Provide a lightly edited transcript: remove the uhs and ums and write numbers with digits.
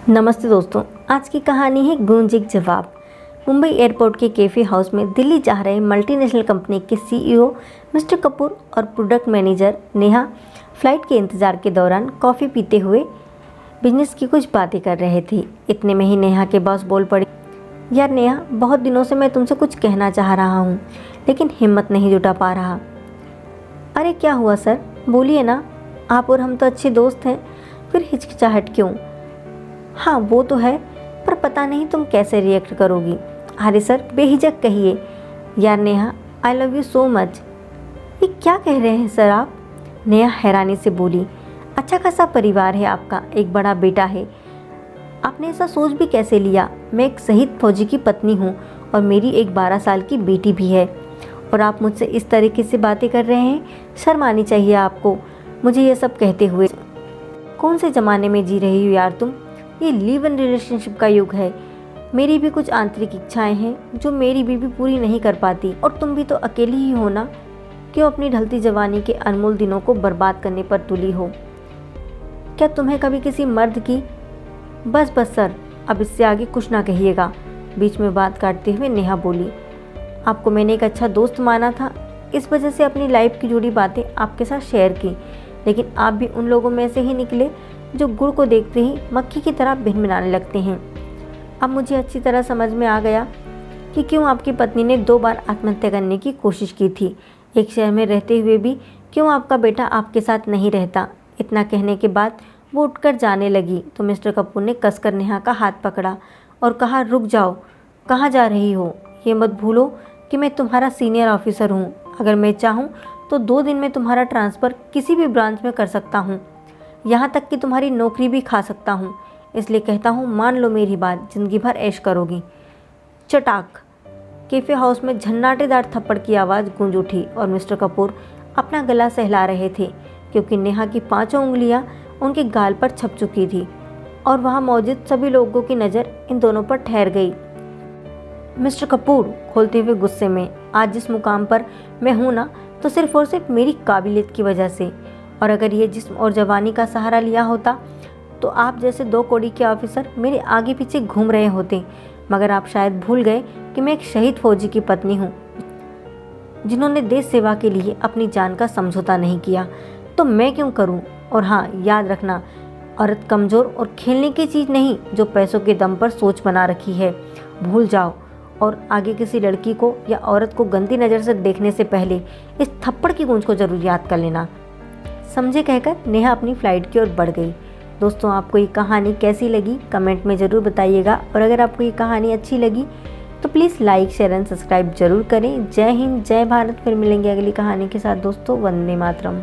नमस्ते दोस्तों, आज की कहानी है गूंज एक जवाब। मुंबई एयरपोर्ट के कैफ़े हाउस में दिल्ली जा रहे मल्टीनेशनल कंपनी के सीईओ मिस्टर कपूर और प्रोडक्ट मैनेजर नेहा फ्लाइट के इंतज़ार के दौरान कॉफ़ी पीते हुए बिजनेस की कुछ बातें कर रहे थे। इतने में ही नेहा के बॉस बोल पड़े, यार नेहा, बहुत दिनों से मैं तुमसे कुछ कहना चाह रहा हूँ लेकिन हिम्मत नहीं जुटा पा रहा। अरे क्या हुआ सर, बोलिए ना, आप और हम तो अच्छे दोस्त हैं, फिर हिचकिचाहट क्यों? हाँ वो तो है, पर पता नहीं तुम कैसे रिएक्ट करोगी। अरे सर बेहिचक कहिए। यार Neha, I love you so much. ये क्या कह रहे हैं सर आप? नेहा हैरानी से बोली, अच्छा खासा परिवार है आपका, एक बड़ा बेटा है, आपने ऐसा सोच भी कैसे लिया? मैं एक शहीद फौजी की पत्नी हूँ और मेरी एक 12 साल की बेटी भी है, और आप मुझसे इस तरीके से बातें कर रहे हैं? शर्म आनी चाहिए आपको मुझे ये सब कहते हुए। कौन से ज़माने में जी रही हो यार तुम? ये लिव इन रिलेशनशिप का युग है। मेरी भी कुछ आंतरिक इच्छाएं हैं जो मेरी बीवी पूरी नहीं कर पाती, और तुम भी तो अकेली ही हो ना। क्यों अपनी ढलती जवानी के अनमोल दिनों को बर्बाद करने पर तुली हो? क्या तुम्हें कभी किसी मर्द की? बस बस सर, अब इससे आगे कुछ ना कहिएगा, बीच में बात काटते हुए नेहा बोली। आपको मैंने एक अच्छा दोस्त माना था, इस वजह से अपनी लाइफ की जुड़ी बातें आपके साथ शेयर की, लेकिन आप भी उन लोगों में से ही निकले जो गुड़ को देखते ही मक्खी की तरह भिनभिनाने लगते हैं। अब मुझे अच्छी तरह समझ में आ गया कि क्यों आपकी पत्नी ने 2 बार आत्महत्या करने की कोशिश की थी, एक शहर में रहते हुए भी क्यों आपका बेटा आपके साथ नहीं रहता। इतना कहने के बाद वो उठकर जाने लगी तो मिस्टर कपूर ने कसकर नेहा का हाथ पकड़ा और कहा, रुक जाओ, कहाँ जा रही हो? ये मत भूलो कि मैं तुम्हारा सीनियर ऑफिसर हूँ। अगर मैं चाहूँ तो 2 दिन में तुम्हारा ट्रांसफ़र किसी भी ब्रांच में कर सकता हूँ, यहाँ तक कि तुम्हारी नौकरी भी खा सकता हूँ। इसलिए कहता हूँ, मान लो मेरी बात, ज़िंदगी भर ऐश करोगी। चटाक! कैफ़े हाउस में झन्नाटेदार थप्पड़ की आवाज़ गूंज उठी और मिस्टर कपूर अपना गला सहला रहे थे क्योंकि नेहा की 5 उंगलियां उनके गाल पर छप चुकी थी और वहाँ मौजूद सभी लोगों की नज़र इन दोनों पर ठहर गई। मिस्टर कपूर, खोलते हुए गुस्से में, आज जिस मुकाम पर मैं हूँ ना, तो सिर्फ और सिर्फ मेरी काबिलियत की वजह से, और अगर ये जिस्म और जवानी का सहारा लिया होता तो आप जैसे 2 कौड़ी के ऑफिसर मेरे आगे पीछे घूम रहे होते। मगर आप शायद भूल गए कि मैं एक शहीद फौजी की पत्नी हूँ जिन्होंने देश सेवा के लिए अपनी जान का समझौता नहीं किया, तो मैं क्यों करूँ? और हाँ, याद रखना, औरत कमज़ोर और खेलने की चीज़ नहीं जो पैसों के दम पर सोच बना रखी है, भूल जाओ। और आगे किसी लड़की को या औरत को गंदी नज़र से देखने से पहले इस थप्पड़ की गूंज को जरूर याद कर लेना, समझे? कहकर नेहा अपनी फ़्लाइट की ओर बढ़ गई। दोस्तों, आपको ये कहानी कैसी लगी कमेंट में ज़रूर बताइएगा, और अगर आपको ये कहानी अच्छी लगी तो please like, share and subscribe जरूर करें। जय हिंद, जय भारत। फिर मिलेंगे अगली कहानी के साथ दोस्तों। वंदे मातरम।